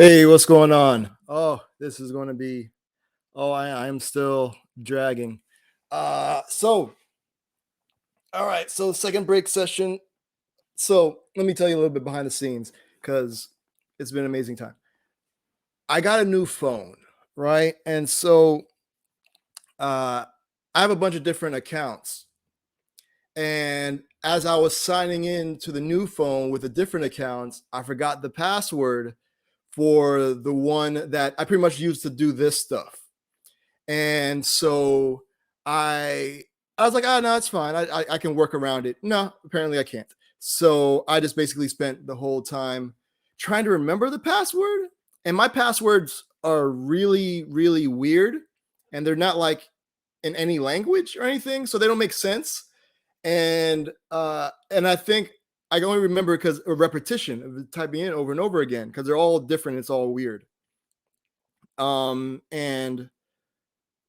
Hey, what's going on? Oh, this is going to be. I am still dragging. So all right. So second break session. So let me tell you a little bit behind the scenes because it's been an amazing time. I got a new phone, right? And so uh, I have a bunch of different accounts, and as I was signing in to the new phone with the different accounts, I forgot the password for the one that I pretty much used to do this stuff. And so I I was like, oh no, it's fine. I can work around it. No, apparently I can't. So I just basically spent the whole time trying to remember the password. And my passwords are really, really weird. And they're not like in any language or anything. So they don't make sense. And I think I can only remember because of repetition of typing in over and over again, because they're all different. It's all weird. And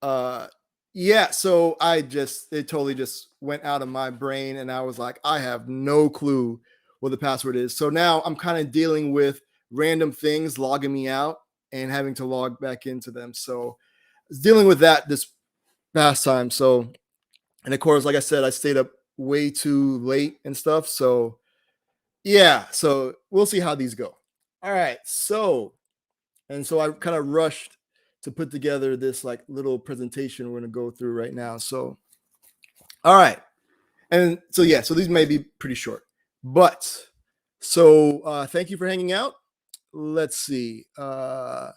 uh yeah, so it totally just went out of my brain, and I was like, I have no clue what the password is. So now I'm kind of dealing with random things logging me out and having to log back into them. So I was dealing with that this past time. So, and of course, like I said, I stayed up way too late and stuff. So yeah, so we'll see how these go. All right. So I kind of rushed to put together this like little presentation we're going to go through right now. So all right. And so yeah, so these may be pretty short. But thank you for hanging out. Let's see. Now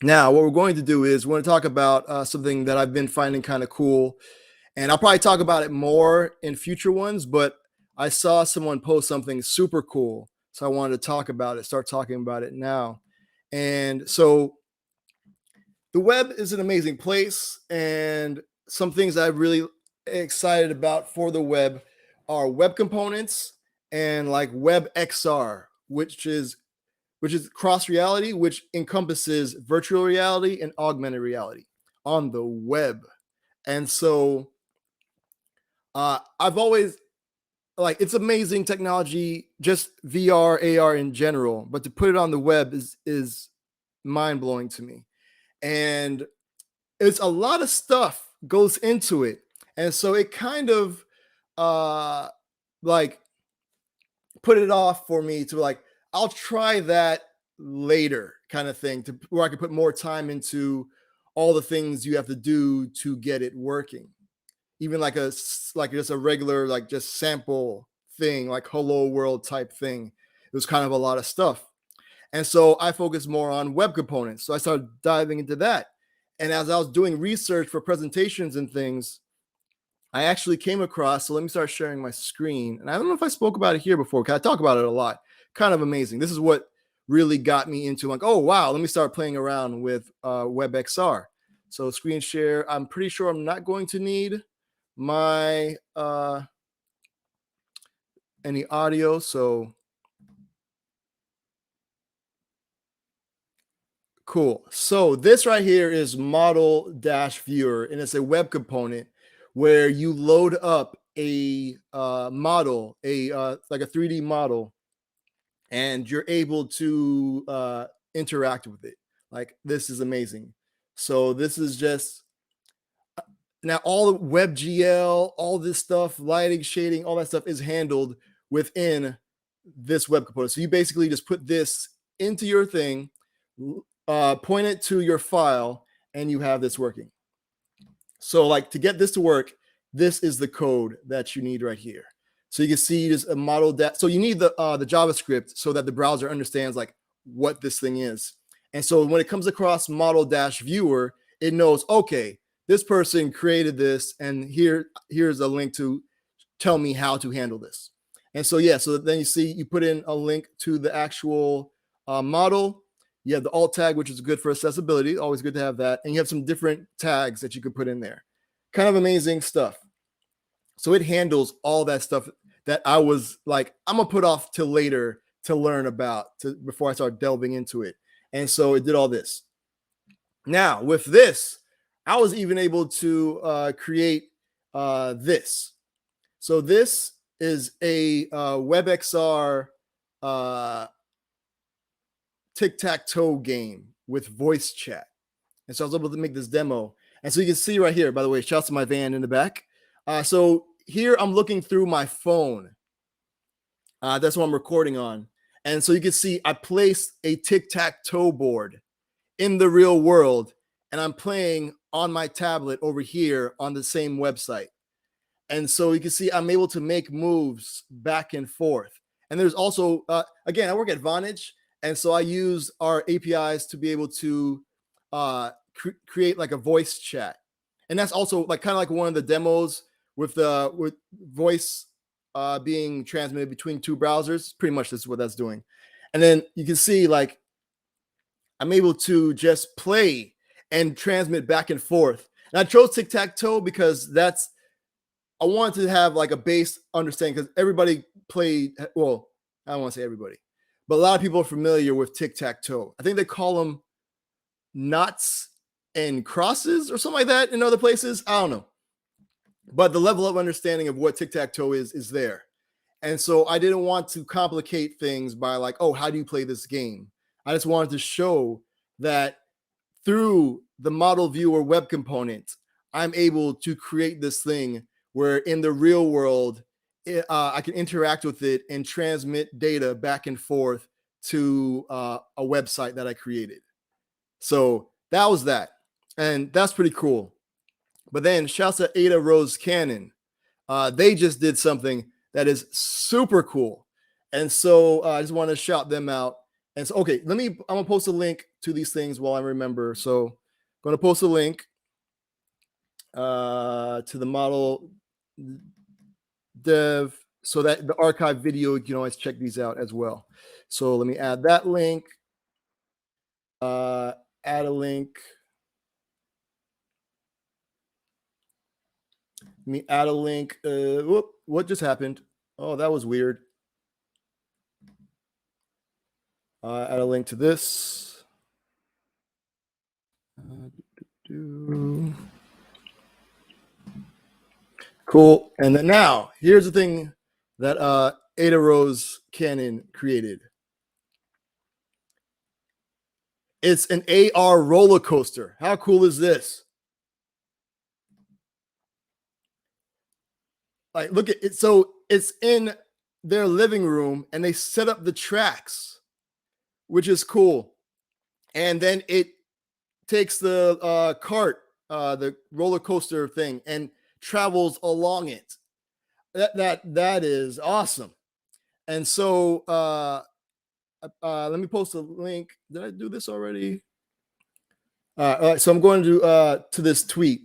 what we're going to do is we're going to talk about something that I've been finding kind of cool, and I'll probably talk about it more in future ones, but I saw someone post something super cool, so I wanted to talk about it, start talking about it now. And so the web is an amazing place, and some things I'm really excited about for the web are web components and like web XR, which is cross reality, which encompasses virtual reality and augmented reality on the web. And so I've always like, it's amazing technology, just VR, AR in general, but to put it on the web is mind blowing to me. And it's a lot of stuff goes into it. And so it kind of uh like put it off for me to like, I'll try that later kind of thing, to where I can put more time into all the things you have to do to get it working. Even like like just a regular like just sample thing, like hello world type thing. It was kind of a lot of stuff. And so I focused more on web components. So I started diving into that. And as I was doing research for presentations and things, I actually came across. So let me start sharing my screen. And I don't know if I spoke about it here before, because I talk about it a lot. Kind of amazing. This is what really got me into like, oh, wow, let me start playing around with WebXR. So screen share, I'm pretty sure I'm not going to need my any audio. So cool. So this right here is model dash viewer, and it's a web component where you load up a model, a like a 3D model, and you're able to interact with it. Like, this is amazing. So this is just now all the WebGL, all this stuff, lighting, shading, all that stuff is handled within this web component. So you basically just put this into your thing, point it to your file, and you have this working. So like, to get this to work, this is the code that you need right here. So you can see there's a model that, so you need the JavaScript so that the browser understands like what this thing is. And so when it comes across model dash viewer, it knows, okay, this person created this, and here's a link to tell me how to handle this. And so yeah, so then you see you put in a link to the actual model. You have the alt tag, which is good for accessibility, always good to have that. And you have some different tags that you could put in there. Kind of amazing stuff. So it handles all that stuff that I was like, I'm gonna put off till later to learn about, before I start delving into it. And so it did all this. Now with this, I was even able to create this. So this is a WebXR tic-tac-toe game with voice chat. And so I was able to make this demo. And so you can see right here, by the way, shouts to my van in the back. So here I'm looking through my phone. That's what I'm recording on. And so you can see I placed a tic-tac-toe board in the real world, and I'm playing on my tablet over here on the same website. And so you can see I'm able to make moves back and forth. And there's also, again, I work at Vonage, and so I use our APIs to be able to create like a voice chat. And that's also like kind of like one of the demos with voice being transmitted between two browsers. Pretty much that's what that's doing. And then you can see like I'm able to just play and transmit back and forth. And I chose tic-tac-toe because I wanted to have like a base understanding because everybody played, well, I don't want to say everybody, but a lot of people are familiar with tic-tac-toe. I think they call them knots and crosses or something like that in other places. I don't know. But the level of understanding of what tic-tac-toe is there. And so I didn't want to complicate things by like, oh, how do you play this game? I just wanted to show that through the model viewer web component, I'm able to create this thing where in the real world, I can interact with it and transmit data back and forth to a website that I created. So that was that. And that's pretty cool. But then shouts to Ada Rose Cannon. They just did something that is super cool. And so I just want to shout them out. And so, okay, I'm going to post a link to these things while I remember. So I'm going to post a link to the model dev so that the archive video, you can always check these out as well. So let me add that link. Add a link. Let me add a link. Whoop, what just happened? Oh, that was weird. Add a link to this. Cool. And then now, here's the thing that Ada Rose Cannon created. It's an AR roller coaster. How cool is this? Like, look at it. So it's in their living room and they set up the tracks, which is cool. And then it takes the cart, the roller coaster thing, and travels along it. That is awesome. And so let me post a link. Did I do this already? So I'm going to this tweet.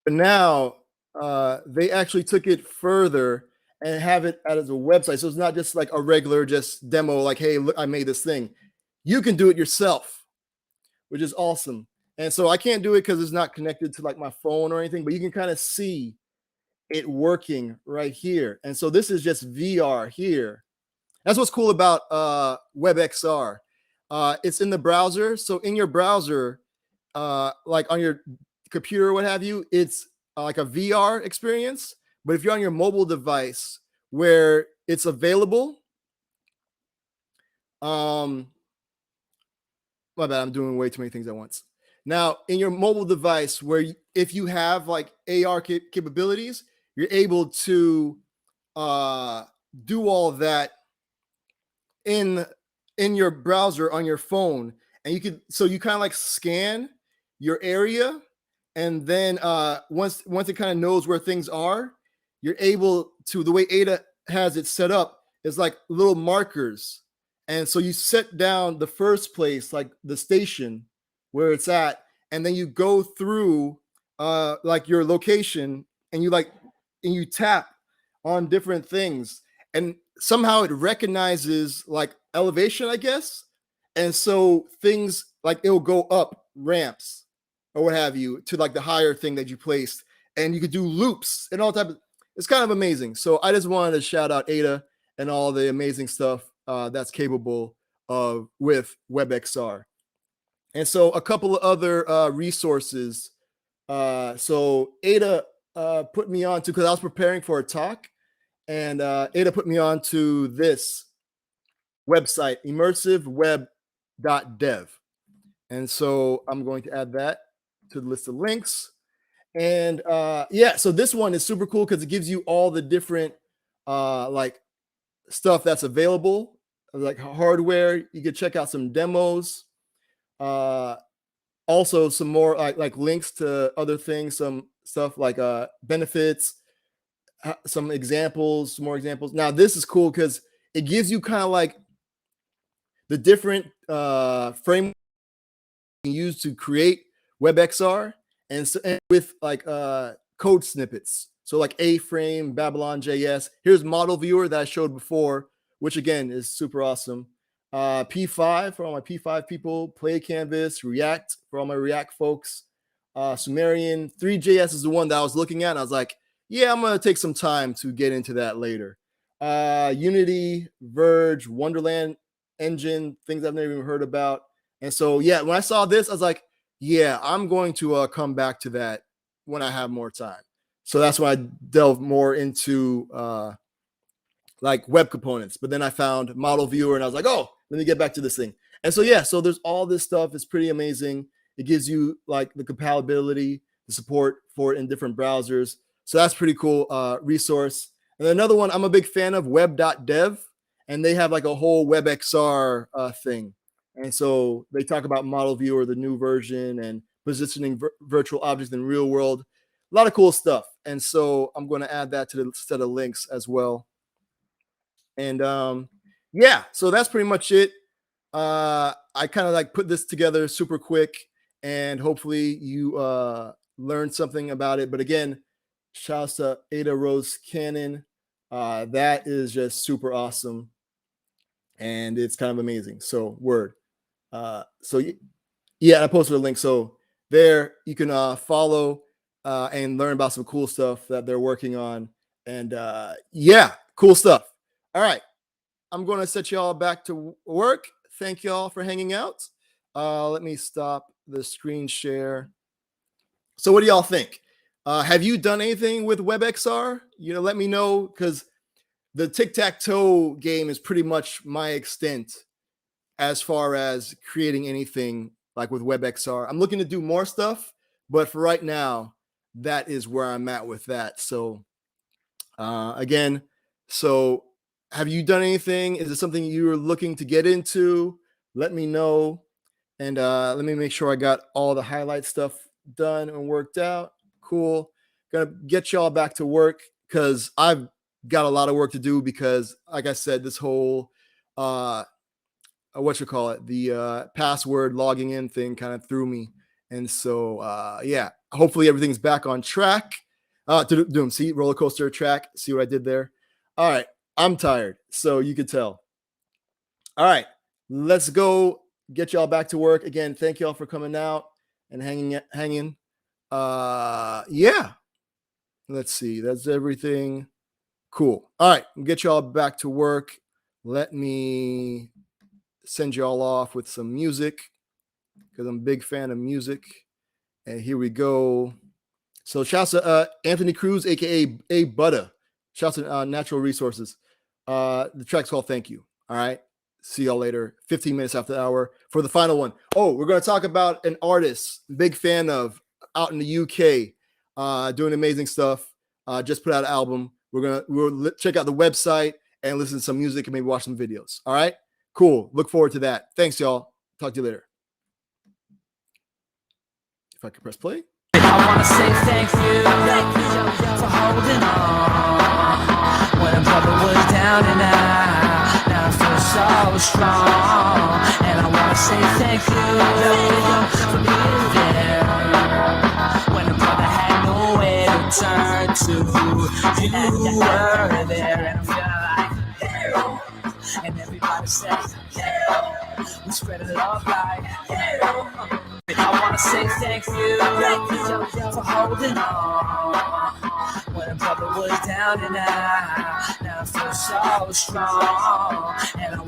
But now they actually took it further and have it as a website. So it's not just like a regular just demo, like, hey, look, I made this thing. You can do it yourself, which is awesome. And so I can't do it because it's not connected to like my phone or anything, but you can kind of see it working right here. And so this is just VR here. That's what's cool about WebXR. It's in the browser. So in your browser, like on your computer or what have you, it's like a VR experience. But if you're on your mobile device where it's available, my bad, I'm doing way too many things at once. Now, in your mobile device, where if you have like AR capabilities, you're able to do all that in your browser on your phone, and you can. So you kind of like scan your area, and then once it kind of knows where things are, you're able to. The way Ada has it set up is like little markers. And so you set down the first place, like the station where it's at, and then you go through like your location and you tap on different things. And somehow it recognizes like elevation, I guess. And so things like it'll go up ramps or what have you to like the higher thing that you placed. And you could do loops and all type of, it's kind of amazing. So I just wanted to shout out Ada and all the amazing stuff that's capable of with WebXR. And so a couple of other resources. So Ada put me on to, because I was preparing for a talk, and Ada put me on to this. website, immersiveweb.dev. And so I'm going to add that to the list of links. And yeah, so this one is super cool because it gives you all the different like stuff that's available, like hardware. You can check out some demos. Also some more like links to other things, some stuff like benefits, some examples, some more examples. Now this is cool because it gives you kind of like the different frameworks used to create WebXR, and with like code snippets. So like A-Frame, Babylon JS. Here's model viewer that I showed before, which again is super awesome. P5 for all my P5 people, Play Canvas, React for all my React folks, Sumerian. 3JS is the one that I was looking at, and I was like, yeah, I'm gonna take some time to get into that later. Unity, Verge, Wonderland engine, things I've never even heard about. And so, yeah, when I saw this, I was like, yeah, I'm going to come back to that when I have more time. So that's why I delved more into like web components. But then I found model viewer and I was like, oh, let me get back to this thing. And so, yeah, so there's all this stuff. It's pretty amazing. It gives you like the compatibility, the support for it in different browsers. So that's pretty cool resource. And another one I'm a big fan of, web.dev. And they have like a whole WebXR thing. And so they talk about model viewer, the new version, and positioning virtual objects in real world. A lot of cool stuff. And so I'm going to add that to the set of links as well. And yeah, so that's pretty much it. I kind of like put this together super quick, and hopefully you learned something about it. But again, shouts to Ada Rose Cannon. That is just super awesome. And it's kind of amazing. So word. So yeah, I posted a link. So there you can follow and learn about some cool stuff that they're working on. And yeah, cool stuff. All right. I'm going to set y'all back to work. Thank y'all for hanging out. Let me stop the screen share. So what do y'all think? Have you done anything with WebXR? Let me know, because the tic-tac-toe game is pretty much my extent as far as creating anything like with WebXR. I'm looking to do more stuff, but for right now, that is where I'm at with that. So again, so have you done anything? Is it something you're looking to get into? Let me know. And let me make sure I got all the highlight stuff done and worked out. Cool. Gonna get y'all back to work because I've got a lot of work to do, because like I said, this whole the password logging in thing kind of threw me. And so yeah, hopefully everything's back on track. See, roller coaster track. See what I did there? All right, I'm tired, so you could tell. All right, let's go get y'all back to work. Again, thank y'all for coming out and hanging. Yeah, let's see, that's everything. Cool. All right, we'll get y'all back to work. Let me send y'all off with some music, because I'm a big fan of music. And here we go. So shouts to Anthony Cruz, aka A Butter. Shouts to Natural Resources. The track's called Thank You. All right. See y'all later. 15 minutes after the hour for the final one. Oh, we're going to talk about an artist, big fan of, out in the UK, doing amazing stuff. Just put out an album. We'll check out the website and listen to some music and maybe watch some videos. All right. Cool. Look forward to that. Thanks, y'all. Talk to you later. If I can press play. I want to say thank you for holding on when a brother was down and out. Now I feel so strong, and I want to say thank you for being there when a brother had nowhere to turn to. You were there, and I feel like hell. And everybody says hell. We spread it love like hell. I want to say thank you for holding on when a brother was down and out. Now I feel so strong, and I